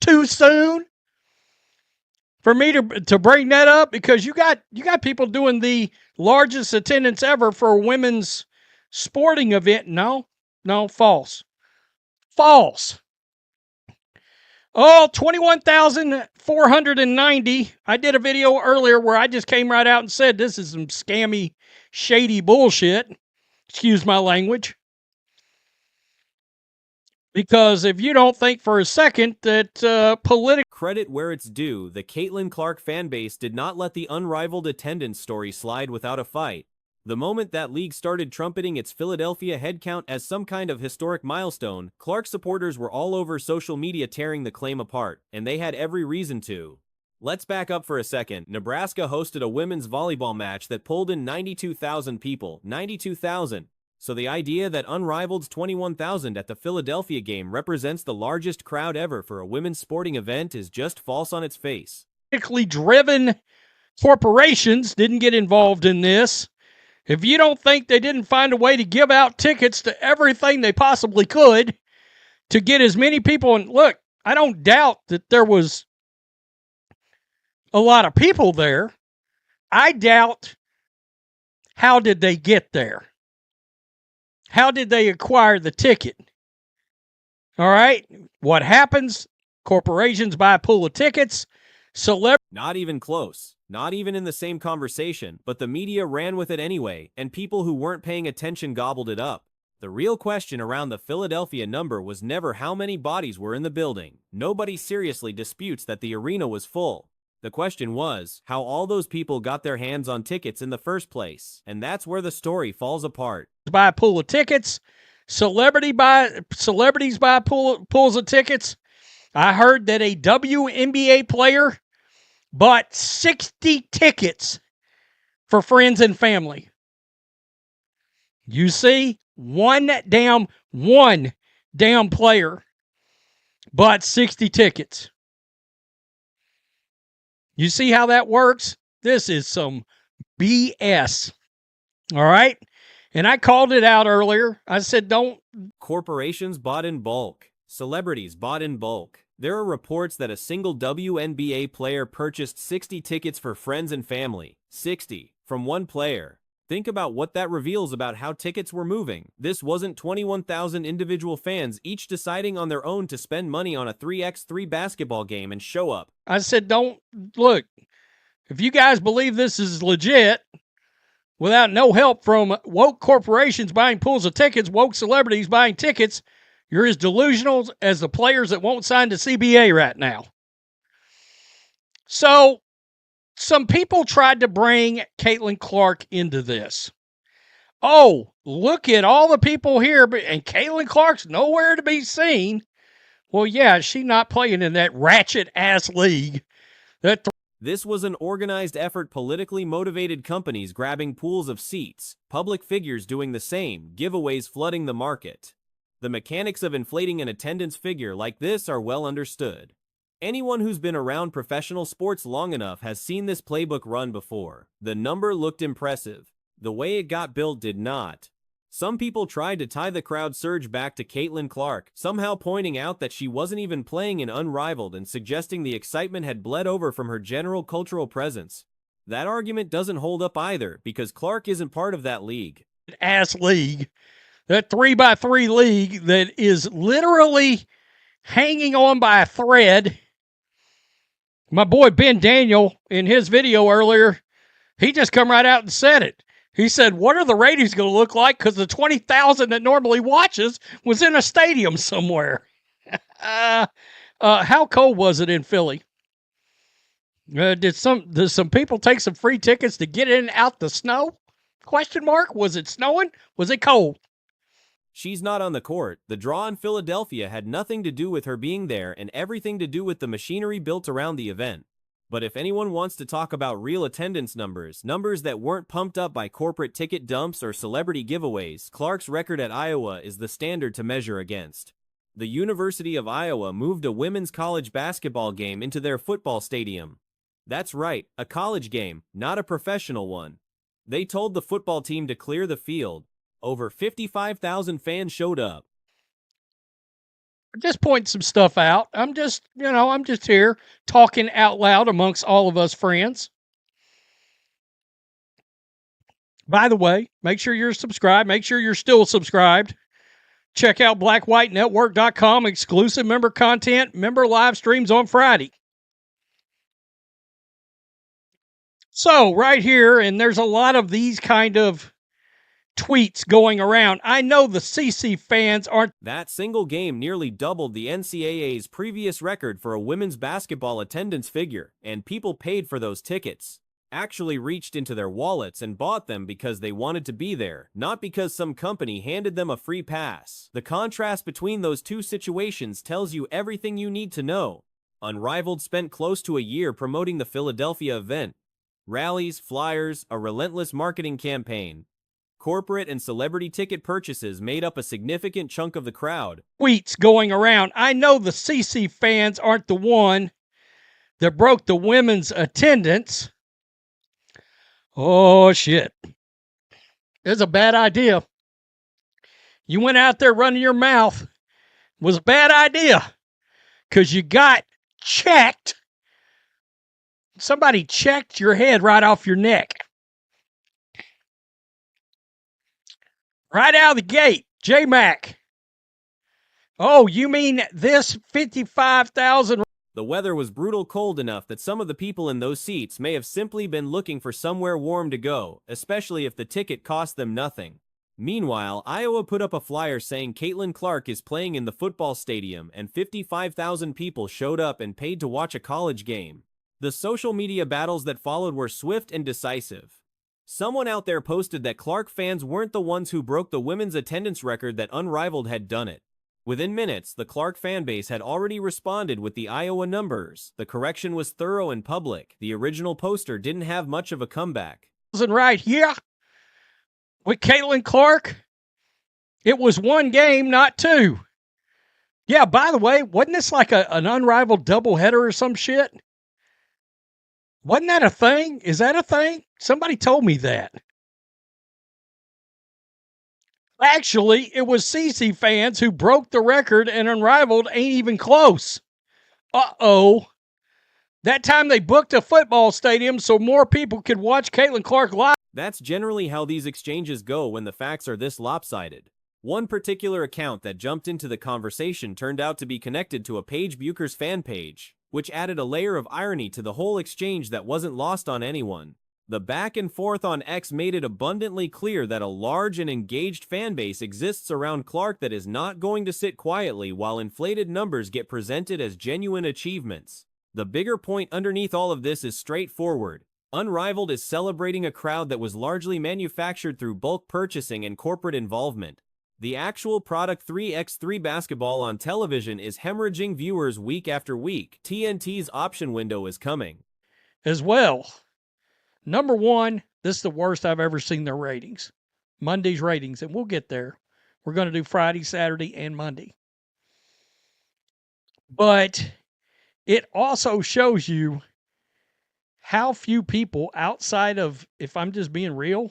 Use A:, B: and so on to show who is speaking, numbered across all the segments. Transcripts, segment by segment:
A: Too soon for me to bring that up, because you got people doing the largest attendance ever for a women's sporting event. No, false. False. Oh, 21,490. I did a video earlier where I just came right out and said this is some scammy, shady bullshit. Excuse my language. Because if you don't think for a second that political...
B: Credit where it's due, the Caitlin Clark fanbase did not let the unrivaled attendance story slide without a fight. The moment that league started trumpeting its Philadelphia headcount as some kind of historic milestone, Clark supporters were all over social media tearing the claim apart, and they had every reason to. Let's back up for a second. Nebraska hosted a women's volleyball match that pulled in 92,000 people. 92,000. So the idea that Unrivaled's 21,000 at the Philadelphia game represents the largest crowd ever for a women's sporting event is just false on its face.
A: Politically driven corporations didn't get involved in this. If you don't think they didn't find a way to give out tickets to everything they possibly could to get as many people, and look, I don't doubt that there was a lot of people there. I doubt, how did they get there? How did they acquire the ticket? All right. What happens? Corporations buy a pool of tickets.
B: Not even close. Not even in the same conversation, but the media ran with it anyway, and people who weren't paying attention gobbled it up. The real question around the Philadelphia number was never how many bodies were in the building. Nobody seriously disputes that the arena was full. The question was how all those people got their hands on tickets in the first place, and that's where the story falls apart.
A: Buy a pool of tickets. Celebrities buy pools of tickets. I heard that a WNBA player bought 60 tickets for friends and family. You see, one damn player bought 60 tickets. You see how that works? This is some BS. All right? And I called it out earlier. I said, don't.
B: Corporations bought in bulk. Celebrities bought in bulk. There are reports that a single WNBA player purchased 60 tickets for friends and family. 60 from one player. Think about what that reveals about how tickets were moving. This wasn't 21,000 individual fans each deciding on their own to spend money on a 3x3 basketball game and show up.
A: I said, don't, look, if you guys believe this is legit, without no help from woke corporations buying pools of tickets, woke celebrities buying tickets, you're as delusional as the players that won't sign to CBA right now. So, some people tried to bring Caitlin Clark into this. Oh, look at all the people here, and Caitlin Clark's nowhere to be seen. Well, yeah, she's not playing in that ratchet-ass league.
B: This was an organized effort, politically motivated companies grabbing pools of seats, public figures doing the same, giveaways flooding the market. The mechanics of inflating an attendance figure like this are well understood. Anyone who's been around professional sports long enough has seen this playbook run before. The number looked impressive. The way it got built did not. Some people tried to tie the crowd surge back to Caitlin Clark, somehow pointing out that she wasn't even playing in Unrivaled and suggesting the excitement had bled over from her general cultural presence. That argument doesn't hold up either, because Clark isn't part of that league.
A: Ass league. That 3x3 league that is literally hanging on by a thread. My boy Ben Daniel, in his video earlier, he just come right out and said it. He said, what are the ratings going to look like? Because the 20,000 that normally watches was in a stadium somewhere. How cold was it in Philly? Did some people take some free tickets to get in and out the snow? Question mark. Was it snowing? Was it cold?
B: She's not on the court. The draw in Philadelphia had nothing to do with her being there and everything to do with the machinery built around the event. But if anyone wants to talk about real attendance numbers that weren't pumped up by corporate ticket dumps or celebrity giveaways, Clark's record at Iowa is the standard to measure against. The University of Iowa moved a women's college basketball game into their football stadium. That's right, a college game, not a professional one. They told the football team to clear the field. Over 55,000 fans showed up.
A: Just pointing some stuff out. I'm just here talking out loud amongst all of us friends. By the way, make sure you're subscribed. Make sure you're still subscribed. Check out blackwhitenetwork.com, exclusive member content, member live streams on Friday. So, right here, and there's a lot of these kind of tweets going around. I know the CC fans aren't.
B: That single game nearly doubled the NCAA's previous record for a women's basketball attendance figure, and people paid for those tickets. Actually reached into their wallets and bought them because they wanted to be there, not because some company handed them a free pass. The contrast between those two situations tells you everything you need to know. Unrivaled spent close to a year promoting the Philadelphia event. Rallies, flyers, a relentless marketing campaign. Corporate and celebrity ticket purchases made up a significant chunk of the crowd.
A: Tweets going around. I know the CC fans aren't the one that broke the women's attendance. Oh, shit. It's a bad idea. You went out there running your mouth. It was a bad idea because you got checked. Somebody checked your head right off your neck. Right out of the gate, J-Mac. Oh, you mean this 55,000?
B: The weather was brutal cold enough that some of the people in those seats may have simply been looking for somewhere warm to go, especially if the ticket cost them nothing. Meanwhile, Iowa put up a flyer saying Caitlin Clark is playing in the football stadium, and 55,000 people showed up and paid to watch a college game. The social media battles that followed were swift and decisive. Someone out there posted that Clark fans weren't the ones who broke the women's attendance record, that Unrivaled had done it. Within minutes, the Clark fanbase had already responded with the Iowa numbers. The correction was thorough and public. The original poster didn't have much of a comeback.
A: Right here with Caitlin Clark, it was one game, not two. Yeah, by the way, wasn't this like an Unrivaled doubleheader or some shit? Wasn't that a thing? Is that a thing? Somebody told me that. Actually, it was CC fans who broke the record, and Unrivaled ain't even close. Uh-oh. That time they booked a football stadium so more people could watch Caitlin Clark live.
B: That's generally how these exchanges go when the facts are this lopsided. One particular account that jumped into the conversation turned out to be connected to a Paige Bucher's fan page, which added a layer of irony to the whole exchange that wasn't lost on anyone. The back and forth on X made it abundantly clear that a large and engaged fanbase exists around Clark that is not going to sit quietly while inflated numbers get presented as genuine achievements. The bigger point underneath all of this is straightforward. Unrivaled is celebrating a crowd that was largely manufactured through bulk purchasing and corporate involvement. The actual product 3x3 basketball on television is hemorrhaging viewers week after week. TNT's option window is coming.
A: As well. Number one, this is the worst I've ever seen their ratings. Monday's ratings, and we'll get there. We're going to do Friday, Saturday, and Monday. But it also shows you how few people outside of, if I'm just being real,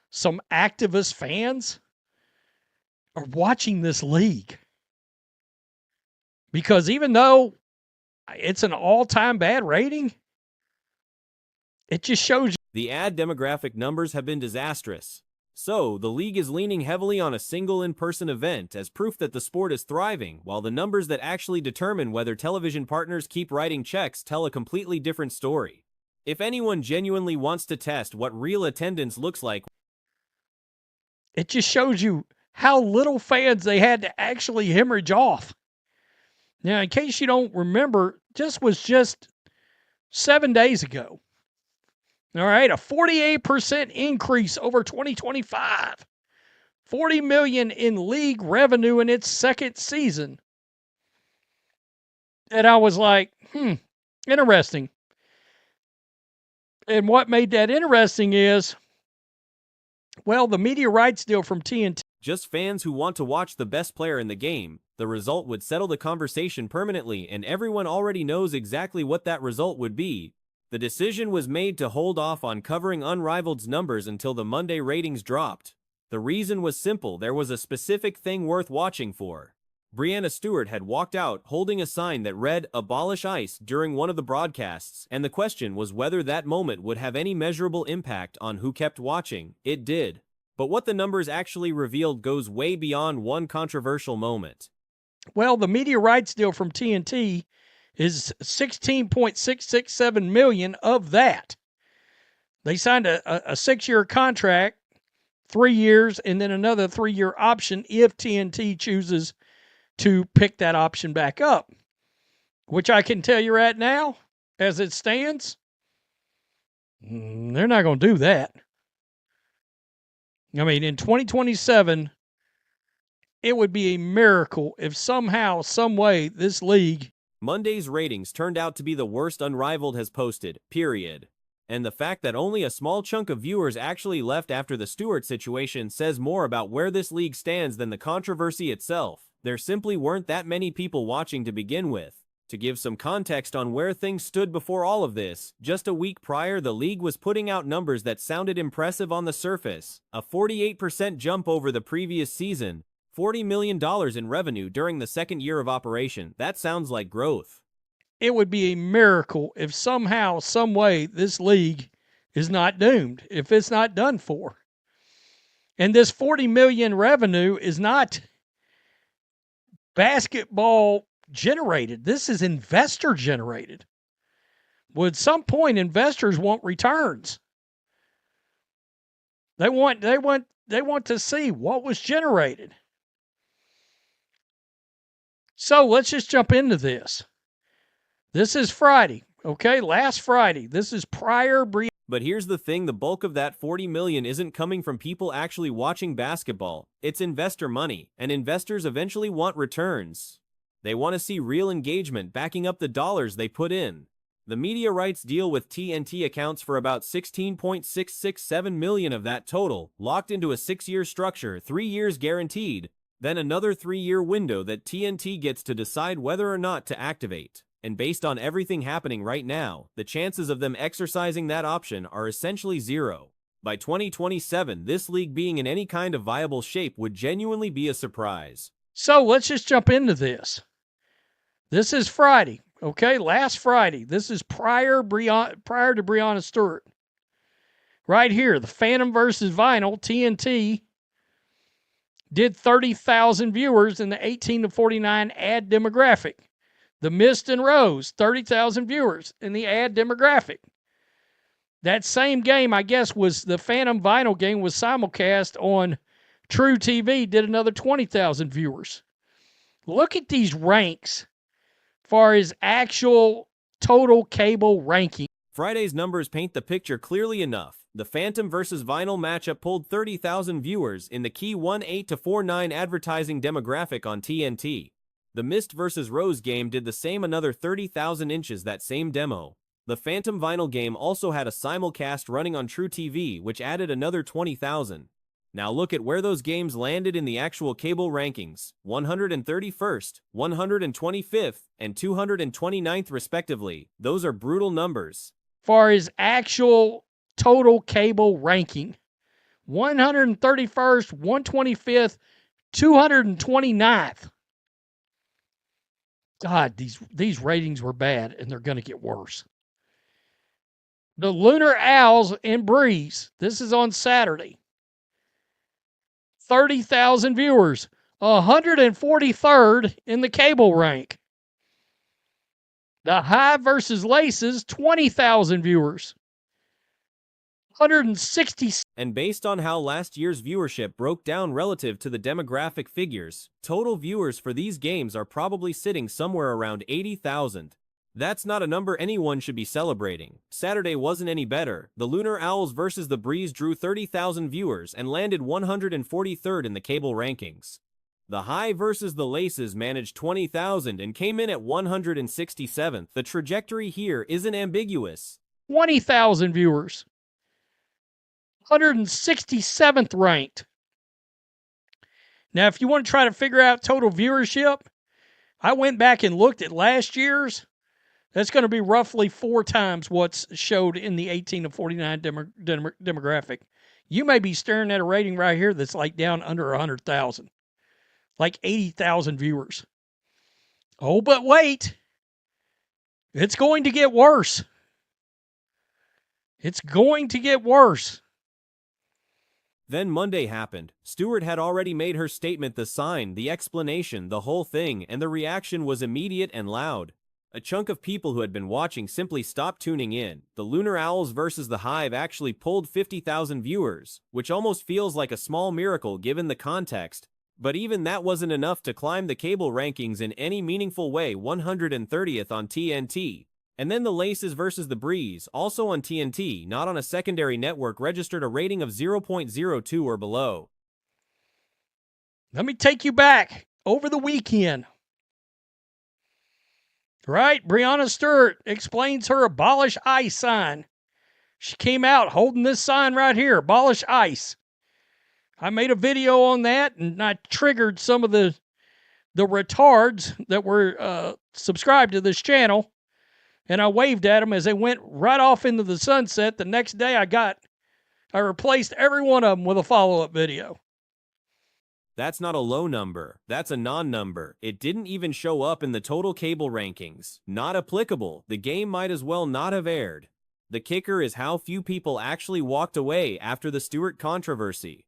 A: some activist fans are watching this league. Because even though it's an all-time bad rating, it just shows you.
B: The ad demographic numbers have been disastrous. So, the league is leaning heavily on a single in-person event as proof that the sport is thriving, while the numbers that actually determine whether television partners keep writing checks tell a completely different story. If anyone genuinely wants to test what real attendance looks like,
A: it just shows you how little fans they had to actually hemorrhage off. Now, in case you don't remember, this was just 7 days ago. All right, a 48% increase over 2025. $40 million in league revenue in its second season. And I was like, interesting. And what made that interesting is, well, the media rights deal from TNT.
B: Just fans who want to watch the best player in the game. The result would settle the conversation permanently, and everyone already knows exactly what that result would be. The decision was made to hold off on covering Unrivaled's numbers until the Monday ratings dropped. The reason was simple: there was a specific thing worth watching for. Breanna Stewart had walked out holding a sign that read, "Abolish ICE," during one of the broadcasts, and the question was whether that moment would have any measurable impact on who kept watching. It did. But what the numbers actually revealed goes way beyond one controversial moment.
A: Well, the media rights deal from TNT is $16.667 million of that. They signed a 6-year contract, 3 years, and then another 3-year option if TNT chooses to pick that option back up, which I can tell you right now, as it stands, they're not going to do that. I mean, in 2027, it would be a miracle if somehow, some way, this league...
B: Monday's ratings turned out to be the worst Unrivaled has posted, period. And the fact that only a small chunk of viewers actually left after the Stewart situation says more about where this league stands than the controversy itself. There simply weren't that many people watching to begin with. To give some context on where things stood before all of this, just a week prior the league was putting out numbers that sounded impressive on the surface. A 48% jump over the previous season, $40 million in revenue during the second year of operation. That sounds like growth.
A: It would be a miracle if somehow, some way, this league is not doomed, if it's not done for. And this $40 million revenue is not basketball generated. This is investor generated. Well, at some point, investors want returns. They want to see what was generated. So let's just jump into this. This is Friday, okay? Last Friday. This is prior.
B: But here's the thing, the bulk of that $40 million isn't coming from people actually watching basketball. It's investor money, and investors eventually want returns. They want to see real engagement backing up the dollars they put in. The media rights deal with TNT accounts for about $16.667 million of that total, locked into a 6-year structure, 3 years guaranteed, then another 3-year window that TNT gets to decide whether or not to activate. And based on everything happening right now, the chances of them exercising that option are essentially zero. By 2027, this league being in any kind of viable shape would genuinely be a surprise.
A: So let's just jump into this. This is Friday, okay? Last Friday. This is prior to Breanna Stewart. Right here, the Phantom versus Vinyl, TNT, did 30,000 viewers in the 18 to 49 ad demographic. The Mist and Rose, 30,000 viewers in the ad demographic. That same game, I guess, was the Phantom Vinyl game, was simulcast on True TV, did another 20,000 viewers. Look at these ranks as far as actual total cable ranking.
B: Friday's numbers paint the picture clearly enough. The Phantom versus Vinyl matchup pulled 30,000 viewers in the key 1-8 to 4-9 advertising demographic on TNT. The Mist vs. Rose game did the same, another 30,000 inches that same demo. The Phantom Vinyl game also had a simulcast running on True TV, which added another 20,000. Now look at where those games landed in the actual cable rankings, 131st, 125th, and 229th respectively. Those are brutal numbers.
A: Far as actual total cable ranking, 131st, 125th, 229th. God, these ratings were bad, and they're going to get worse. The Lunar Owls and Breeze. This is on Saturday. 30,000 viewers. 143rd in the cable rank. The Hive versus Laces. 20,000 viewers. 160.
B: And based on how last year's viewership broke down relative to the demographic figures, total viewers for these games are probably sitting somewhere around 80,000. That's not a number anyone should be celebrating. Saturday wasn't any better. The Lunar Owls versus the Breeze drew 30,000 viewers and landed 143rd in the cable rankings. The High versus the Laces managed 20,000 and came in at 167th. The trajectory here isn't ambiguous.
A: 20,000 viewers. 167th ranked. Now, if you want to try to figure out total viewership, I went back and looked at last year's. That's going to be roughly 4 times what's showed in the 18 to 49 demographic. You may be staring at a rating right here that's like down under 100,000. like 80,000 viewers. Oh, but wait. It's going to get worse. It's going to get worse.
B: Then Monday happened. Stewart had already made her statement, the sign, the explanation, the whole thing, and the reaction was immediate and loud. A chunk of people who had been watching simply stopped tuning in. The Lunar Owls versus the Hive actually pulled 50,000 viewers, which almost feels like a small miracle given the context. But even that wasn't enough to climb the cable rankings in any meaningful way. 130th on TNT. And then the Laces versus the Breeze, also on TNT, not on a secondary network, registered a rating of 0.02 or below.
A: Let me take you back over the weekend. Right? Breonna Stewart explains her abolish ICE sign. She came out holding this sign right here, abolish ICE. I made a video on that, and I triggered some of the retards that were subscribed to this channel, and I waved at them as they went right off into the sunset. The next day I replaced every one of them with a follow-up video.
B: That's not a low number. That's a non-number. It didn't even show up in the total cable rankings. Not applicable. The game might as well not have aired. The kicker is how few people actually walked away after the Stewart controversy.